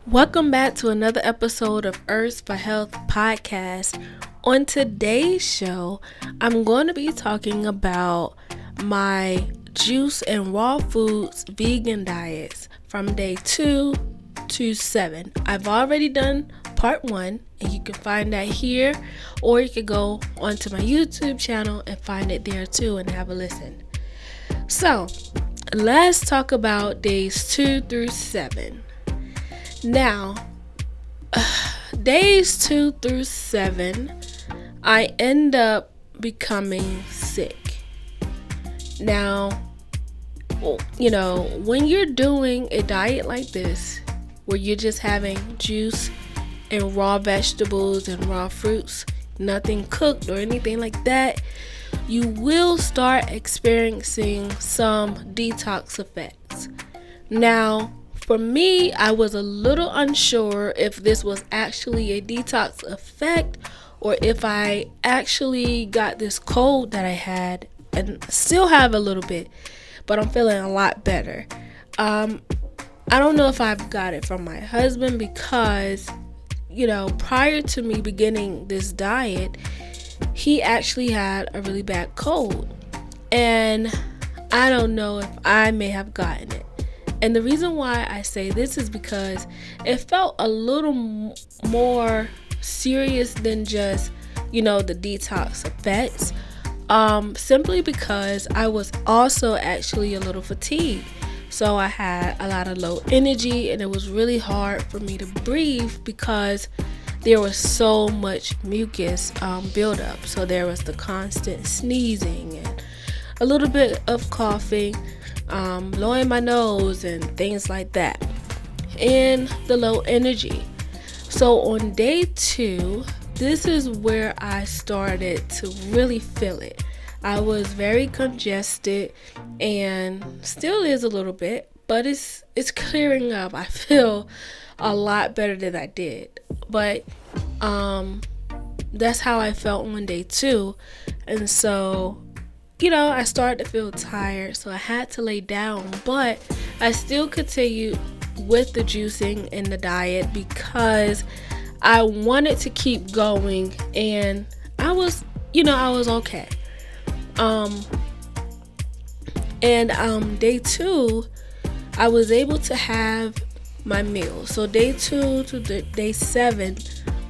Welcome back to another episode of Herbs for Health podcast. On today's show, I'm going to be talking about my juice and raw foods vegan diets from day 2 to 7. I've already done part 1, and you can find that here, or you can go onto my YouTube channel and find it there too and have a listen. So, let's talk about days 2 through 7. Now, days 2 through 7, I end up becoming sick. Now, when you're doing a diet like this, where you're just having juice and raw vegetables and raw fruits, nothing cooked or anything like that, you will start experiencing some detox effects. Now, for me, I was a little unsure if this was actually a detox effect or if I actually got this cold that I had and still have a little bit, but I'm feeling a lot better. I don't know if I've got it from my husband because, prior to me beginning this diet, he actually had a really bad cold. And I don't know if I may have gotten it. And the reason why I say this is because it felt a little more serious than just, the detox effects. Simply because I was also actually a little fatigued. So I had a lot of low energy and it was really hard for me to breathe because there was so much mucus buildup. So there was the constant sneezing and a little bit of coughing, blowing my nose and things like that, and the low energy. So on day 2, this is where I started to really feel it. I was very congested and still is a little bit, but it's clearing up. I feel a lot better than I did, but that's how I felt on day 2. And so I started to feel tired, so I had to lay down, but I still continued with the juicing and the diet because I wanted to keep going, and I was okay. Day 2, I was able to have my meal. So day 2 to day 7,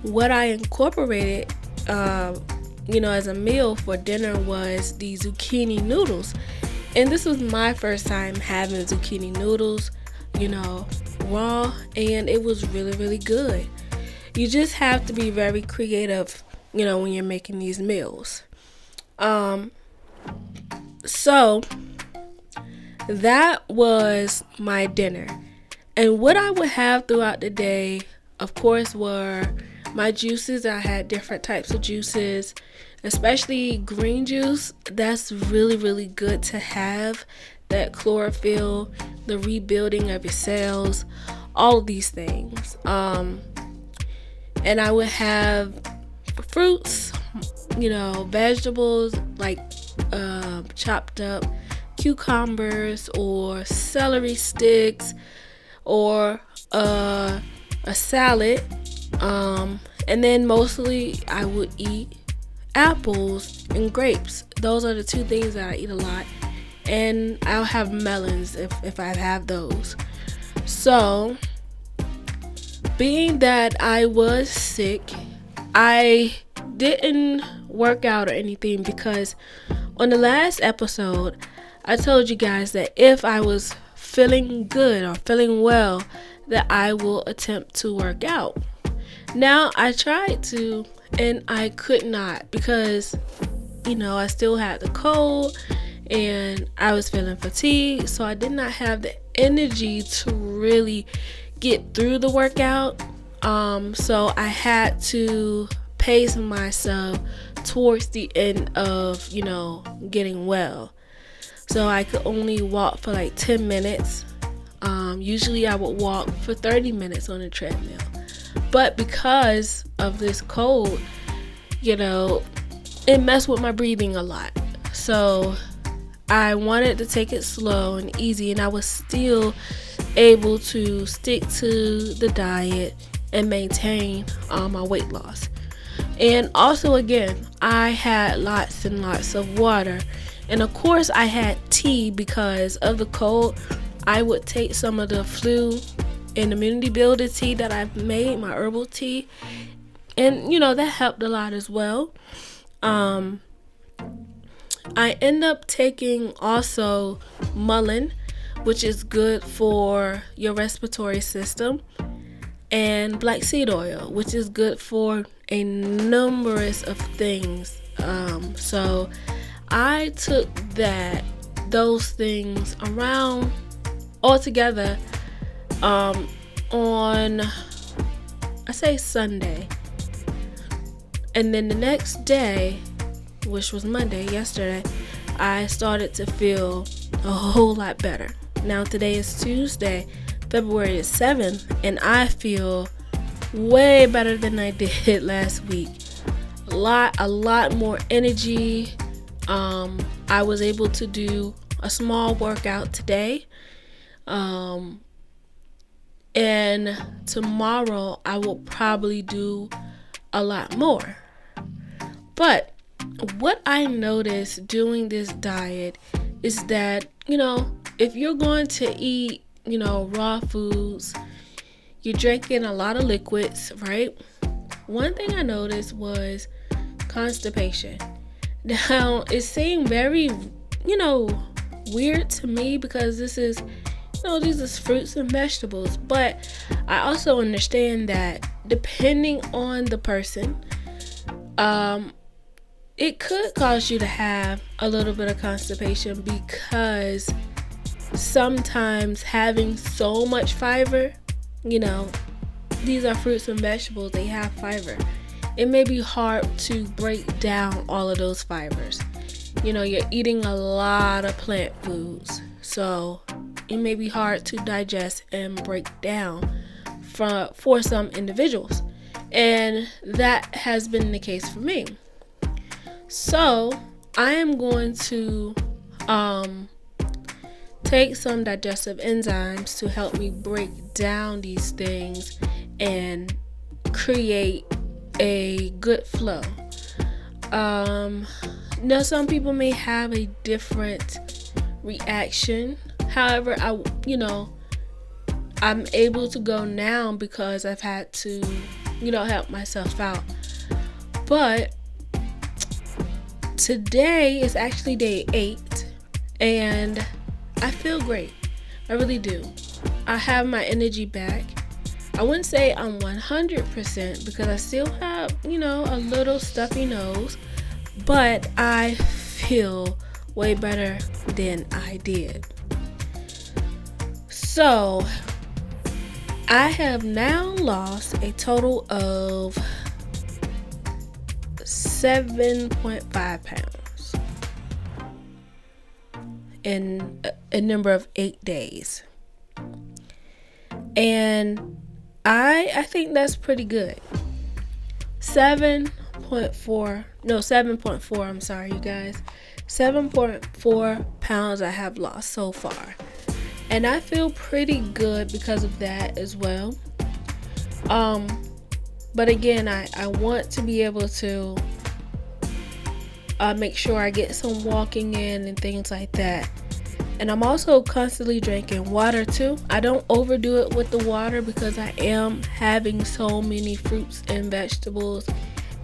what I incorporated as a meal for dinner was the zucchini noodles. And this was my first time having zucchini noodles, raw, and it was really, really good. You just have to be very creative, when you're making these meals. So that was my dinner. And what I would have throughout the day, of course, were my juices. I had different types of juices, especially green juice. That's really, really good to have. That chlorophyll, the rebuilding of your cells, all of these things. And I would have fruits, vegetables like chopped up cucumbers or celery sticks or a salad. And then mostly I would eat apples and grapes. Those are the 2 things that I eat a lot. And I'll have melons if I have those. So, being that I was sick, I didn't work out or anything because on the last episode, I told you guys that if I was feeling good or feeling well, that I will attempt to work out. Now, I tried to, and I could not because, I still had the cold and I was feeling fatigued. So I did not have the energy to really get through the workout. So I had to pace myself towards the end of, getting well. So I could only walk for like 10 minutes. Usually I would walk for 30 minutes on a treadmill. But because of this cold, it messed with my breathing a lot. So I wanted to take it slow and easy, and I was still able to stick to the diet and maintain my weight loss. And also, again, I had lots and lots of water. And of course, I had tea because of the cold. I would take some of the flu and immunity builder tea that I've made, my herbal tea. And, that helped a lot as well. I end up taking also mullein, which is good for your respiratory system, and black seed oil, which is good for a numerous of things. So I took those things around altogether on, I say Sunday. And then the next day, which was Monday, yesterday, I started to feel a whole lot better. Now today is Tuesday, February 7th, and I feel way better than I did last week. A lot more energy. I was able to do a small workout today. And tomorrow I will probably do a lot more. But what I noticed doing this diet is that, if you're going to eat, raw foods, you're drinking a lot of liquids, right? One thing I noticed was constipation. Now, it seemed very, weird to me because this is, these are fruits and vegetables. But I also understand that depending on the person, it could cause you to have a little bit of constipation because sometimes having so much fiber, these are fruits and vegetables, they have fiber. It may be hard to break down all of those fibers. You're eating a lot of plant foods, so it may be hard to digest and break down for some individuals. And that has been the case for me. So I am going to take some digestive enzymes to help me break down these things and create a good flow. Now some people may have a different reaction. However, I'm able to go now because I've had to, help myself out. But today is actually day 8 and I feel great. I really do. I have my energy back. I wouldn't say I'm 100% because I still have, a little stuffy nose, but I feel way better than I did. So I have now lost a total of 7.5 pounds in a number of 8 days. And I think that's pretty good. 7.4, I'm sorry, you guys. 7.4 pounds I have lost so far. And I feel pretty good because of that as well. But again, I want to be able to make sure I get some walking in and things like that. And I'm also constantly drinking water too. I don't overdo it with the water because I am having so many fruits and vegetables,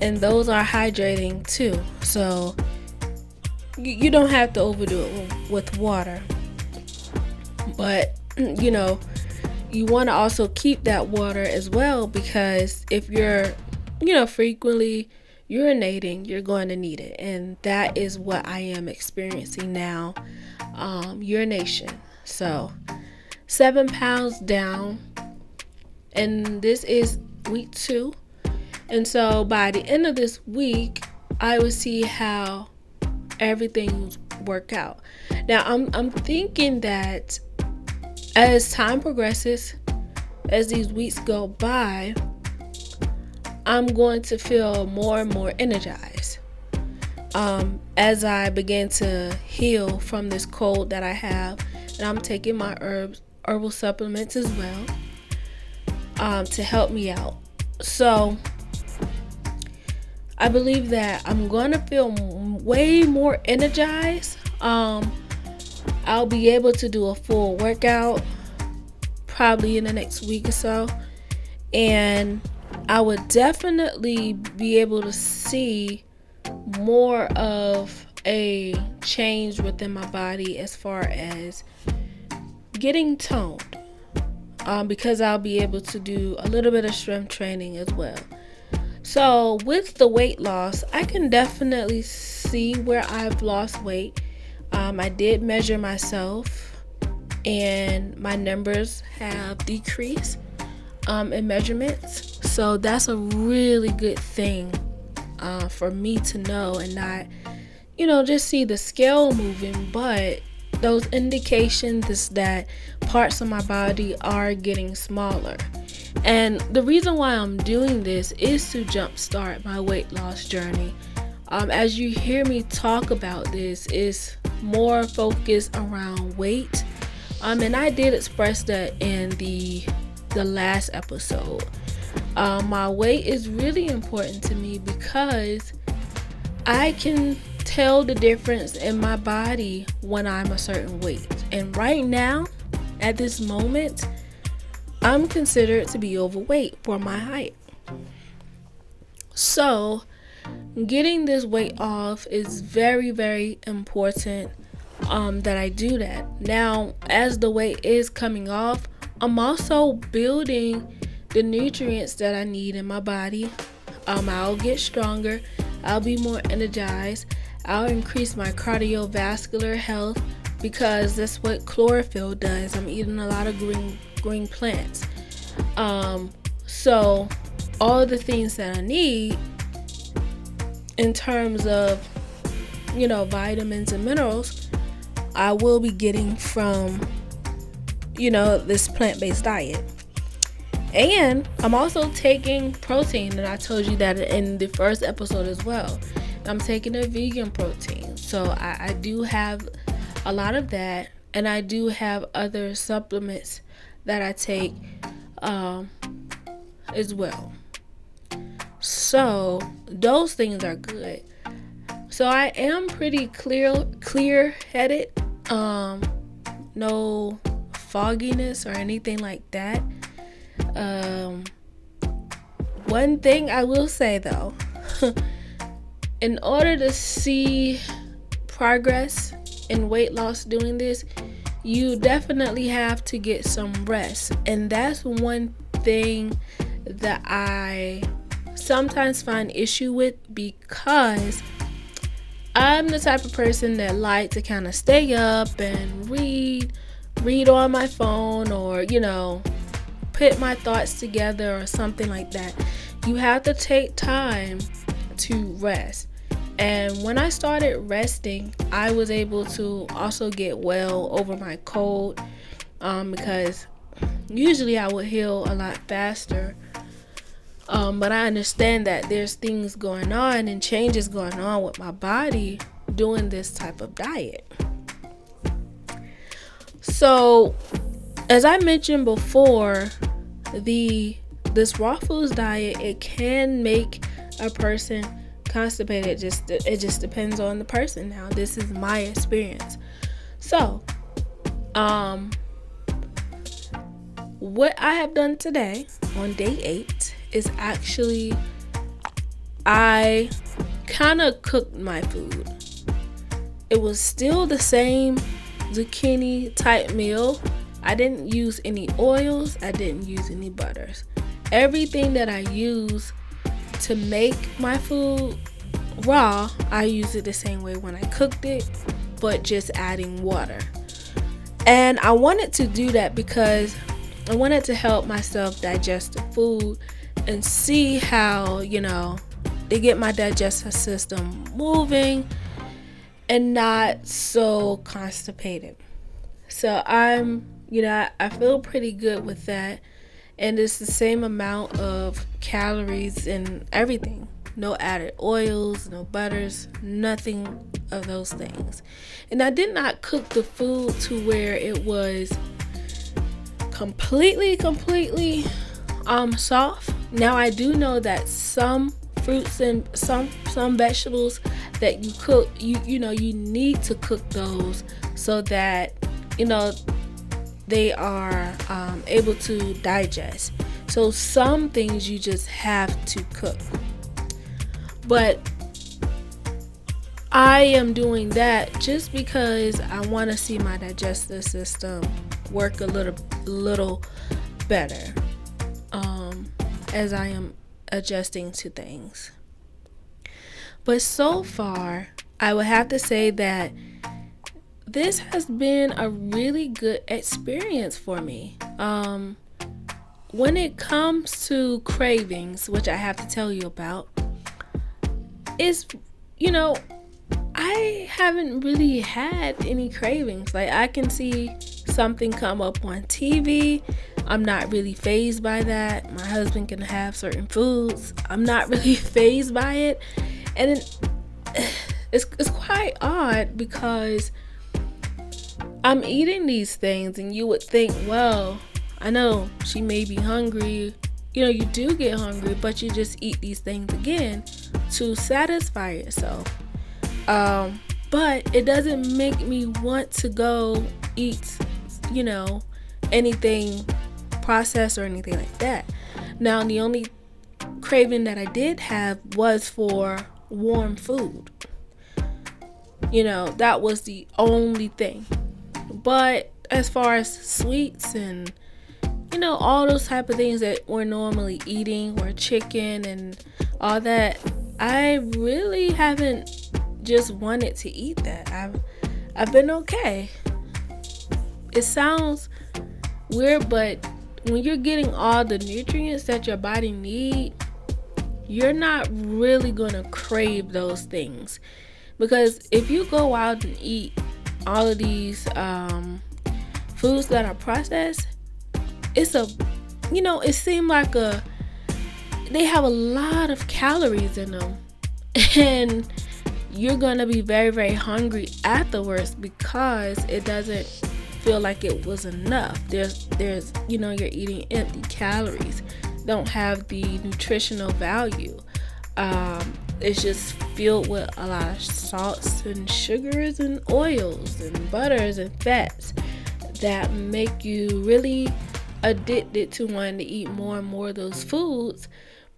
and those are hydrating too. So you don't have to overdo it with water. But you want to also keep that water as well, because if you're frequently urinating, you're going to need it, and that is what I am experiencing now, urination. So 7 pounds down, and this is week 2, and so by the end of this week I will see how everything work out. Now I'm thinking that as time progresses, as these weeks go by, I'm going to feel more and more energized as I begin to heal from this cold that I have. And I'm taking my herbs herbal supplements as well, to help me out. So I believe that I'm gonna feel way more energized. I'll be able to do a full workout probably in the next week or so, and I would definitely be able to see more of a change within my body as far as getting toned, because I'll be able to do a little bit of strength training as well. So with the weight loss, I can definitely see where I've lost weight. I did measure myself and my numbers have decreased in measurements. So that's a really good thing for me to know, and not, just see the scale moving, but those indications is that parts of my body are getting smaller. And the reason why I'm doing this is to jumpstart my weight loss journey. As you hear me talk about this, is more focused around weight. And I did express that in the last episode. My weight is really important to me because I can tell the difference in my body when I'm a certain weight. And right now, at this moment, I'm considered to be overweight for my height. So getting this weight off is very, very important, that I do that. Now, as the weight is coming off, I'm also building the nutrients that I need in my body. I'll get stronger. I'll be more energized. I'll increase my cardiovascular health because that's what chlorophyll does. I'm eating a lot of green plants. So all of the things that I need in terms of, vitamins and minerals, I will be getting from, this plant-based diet. And I'm also taking protein, and I told you that in the first episode as well. I'm taking a vegan protein. So I do have a lot of that, and I do have other supplements that I take as well. So those things are good. So I am pretty clear-headed. No fogginess or anything like that. One thing I will say though, in order to see progress in weight loss doing this, you definitely have to get some rest. And that's one thing that I sometimes find issue with, because I'm the type of person that like to kind of stay up and read on my phone, or put my thoughts together or something like that. You have to take time to rest. And when I started resting, I was able to also get well over my cold, because usually I would heal a lot faster. But I understand that there's things going on and changes going on with my body doing this type of diet. So, as I mentioned before, this raw foods diet, it can make a person constipated. It just depends on the person. Now, this is my experience. So, what I have done today on day 8 is actually, I kind of cooked my food. It was still the same zucchini type meal. I didn't use any oils. I didn't use any butters. Everything that I use to make my food raw, I use it the same way when I cooked it, but just adding water. And I wanted to do that because I wanted to help myself digest the food and see how, they get my digestive system moving and not so constipated. So I feel pretty good with that. And it's the same amount of calories and everything. No added oils, no butters, nothing of those things. And I did not cook the food to where it was completely soft. Now I do know that some fruits and some vegetables that you cook, you know, you need to cook those so that, you know, they are able to digest. So some things you just have to cook. But I am doing that just because I want to see my digestive system work a little better as I am adjusting to things. But so far, I would have to say that this has been a really good experience for me. When it comes to cravings, which I have to tell you about, is, you know, I haven't really had any cravings. Like, I can see something come up on TV. I'm not really fazed by that. My husband can have certain foods. I'm not really fazed by it. And it's quite odd because I'm eating these things and you would think, well, I know she may be hungry. You know, you do get hungry, but you just eat these things again to satisfy yourself. But it doesn't make me want to go eat, you know, anything processed or anything like that. Now, the only craving that I did have was for warm food. You know, that was the only thing. But as far as sweets and, you know, all those type of things that we're normally eating, or chicken and all that, I really haven't just wanted to eat that. I've been okay. It sounds weird, but when you're getting all the nutrients that your body needs, you're not really gonna crave those things. Because if you go out and eat all of these foods that are processed, it's a, you know, it seems like they have a lot of calories in them, and you're gonna be very, very hungry afterwards because it doesn't feel like it was enough. There's you know, you're eating empty calories, don't have the nutritional value. It's just filled with a lot of salts and sugars and oils and butters and fats that make you really addicted to wanting to eat more and more of those foods,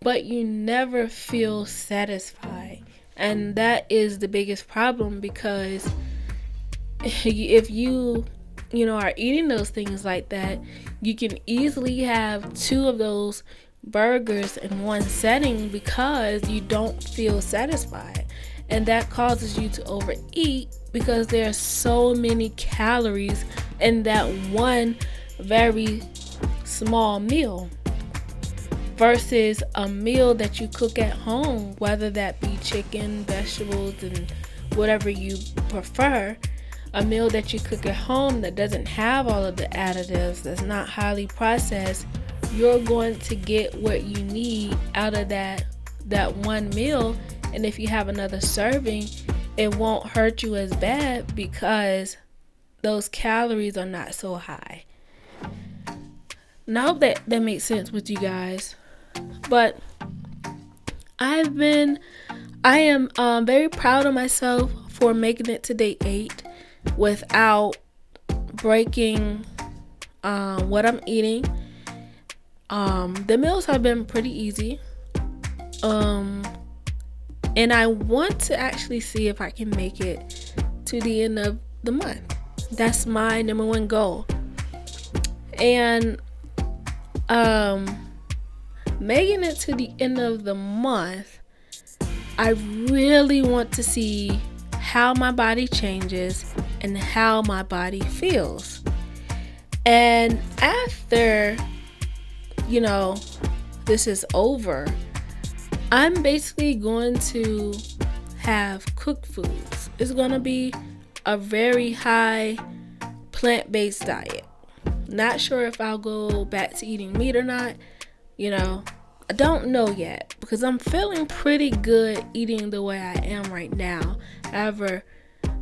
but you never feel satisfied. And that is the biggest problem, because if you know, are eating those things like that, you can easily have 2 of those burgers in one setting because you don't feel satisfied. And that causes you to overeat because there are so many calories in that one very small meal, versus a meal that you cook at home, whether that be chicken, vegetables, and whatever you prefer. A meal that you cook at home that doesn't have all of the additives, that's not highly processed, you're going to get what you need out of that one meal. And if you have another serving, it won't hurt you as bad because those calories are not so high. And I hope that makes sense with you guys. But I am very proud of myself for making it to day 8 without breaking what I'm eating. The meals have been pretty easy. And I want to actually see if I can make it to the end of the month. That's my number one goal. And making it to the end of the month, I really want to see how my body changes and how my body feels. And after, you know, this is over, I'm basically going to have cooked foods. It's going to be a very high plant-based diet. Not sure if I'll go back to eating meat or not. You know, I don't know yet because I'm feeling pretty good eating the way I am right now. However,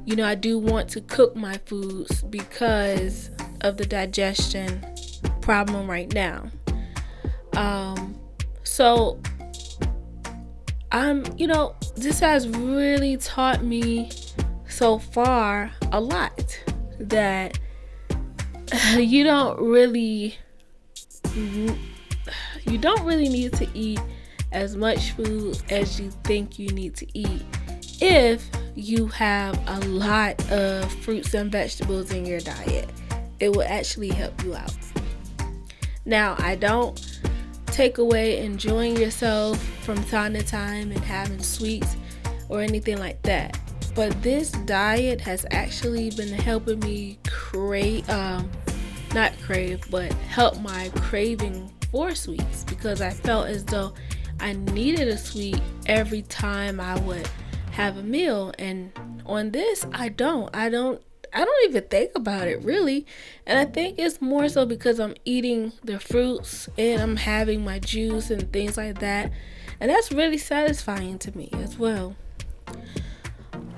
you know, I do want to cook my foods because of the digestion problem right now. So this has really taught me so far a lot, that you don't really need to eat as much food as you think you need to eat if you have a lot of fruits and vegetables in your diet. It will actually help you out. Now, I don't take away enjoying yourself from time to time and having sweets or anything like that, but this diet has actually been helping me help my craving for sweets, because I felt as though I needed a sweet every time I would have a meal, and on this I don't even think about it really. And I think it's more so because I'm eating the fruits and I'm having my juice and things like that, and that's really satisfying to me as well.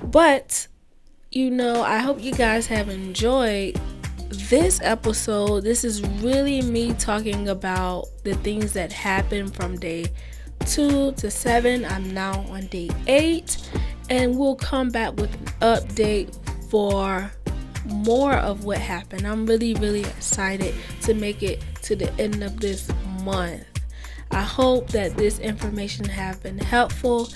But I hope you guys have enjoyed this episode. This is really me talking about the things that happened from day 2 to 7. I'm now on day 8, and we'll come back with an update for more of what happened. I'm really, really excited to make it to the end of this month. I hope that this information have been helpful.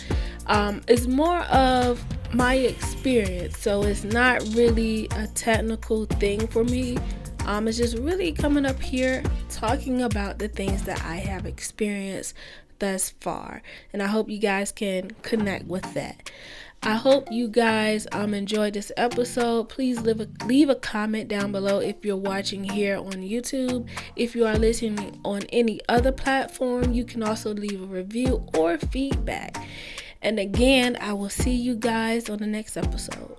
It's more of my experience, so it's not really a technical thing for me. It's just really coming up here talking about the things that I have experienced thus far, and I hope you guys can connect with that. I hope you guys enjoyed this episode. Please leave a comment down below if you're watching here on YouTube. If you are listening on any other platform, you can also leave a review or feedback. And again, I will see you guys on the next episode.